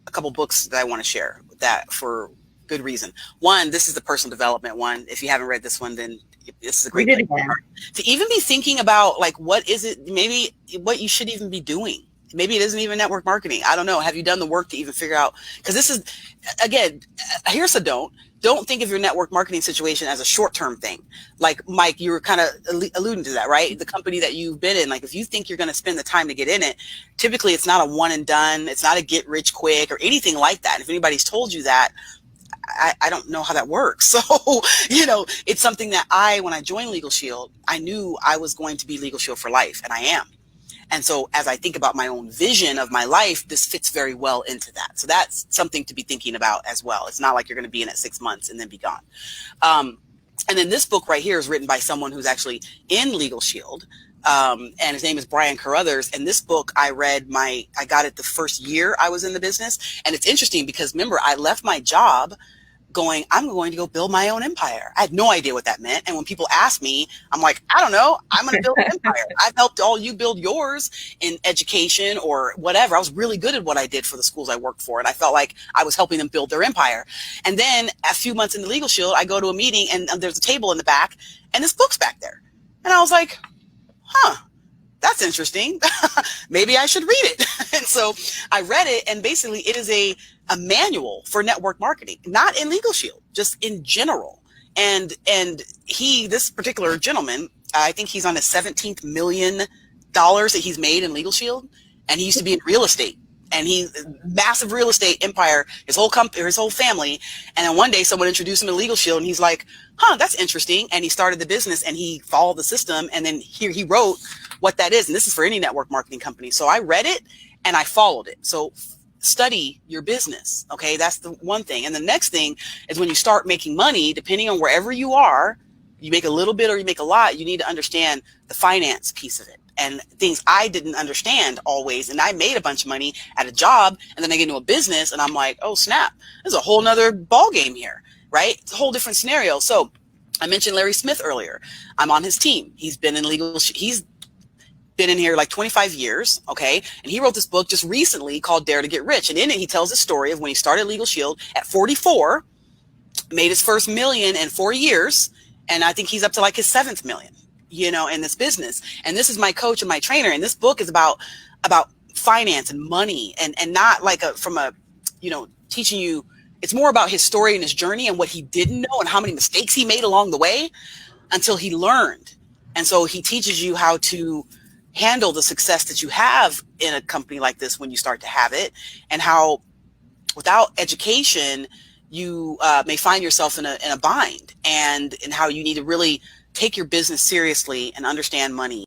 a couple books that I want to share that for good reason. One, this is the personal development one. If you haven't read this one, then this is a great place to even be thinking about, like, what is it, maybe what you should even be doing. Maybe it isn't even network marketing. I don't know. Have you done the work to even figure out? Because this is, again, here's a don't think of your network marketing situation as a short-term thing. Like, Mike, you were kind of alluding to that, right? The company that you've been in, like, if you think you're going to spend the time to get in it, typically it's not a one and done. It's not a get rich quick or anything like that. And if anybody's told you that, I don't know how that works. So, it's something that when I joined LegalShield, I knew I was going to be LegalShield for life, and I am. And so as I think about my own vision of my life, this fits very well into that. So that's something to be thinking about as well. It's not like you're going to be in it 6 months and then be gone. And then this book right here is written by someone who's actually in LegalShield. And his name is Brian Carruthers. And this book I got it the first year I was in the business. And it's interesting because, remember, I left my job going, I'm going to go build my own empire. I had no idea what that meant. And when people ask me, I'm like, I don't know. I'm going to build an empire. I've helped all you build yours in education or whatever. I was really good at what I did for the schools I worked for. And I felt like I was helping them build their empire. And then a few months into LegalShield, I go to a meeting and there's a table in the back and this book's back there. And I was like, that's interesting. Maybe I should read it. And so I read it, and basically it is a manual for network marketing, not in LegalShield, just in general. And this particular gentleman, I think he's on his $17 million that he's made in LegalShield. And he used to be in real estate, and he's massive real estate empire, his whole company, his whole family. And then one day someone introduced him to LegalShield, and he's like, that's interesting. And he started the business and he followed the system. And then here he wrote what that is. And this is for any network marketing company. So I read it and I followed it. So study your business. Okay. That's the one thing. And the next thing is when you start making money, depending on wherever you are, you make a little bit or you make a lot, you need to understand the finance piece of it and things I didn't understand always. And I made a bunch of money at a job, and then I get into a business and I'm like, oh snap, there's a whole nother ball game here, right? It's a whole different scenario. So I mentioned Larry Smith earlier. I'm on his team. He's been in he's been in here like 25 years. Okay. And he wrote this book just recently called Dare to Get Rich. And in it, he tells the story of when he started LegalShield at 44, made his first $1 million in 4 years. And I think he's up to like his 7th million, in this business. And this is my coach and my trainer. And this book is about finance and money and not like teaching you. It's more about his story and his journey and what he didn't know and how many mistakes he made along the way until he learned. And so he teaches you how to handle the success that you have in a company like this when you start to have it, and how without education, you may find yourself in a bind, and how you need to really take your business seriously and understand money.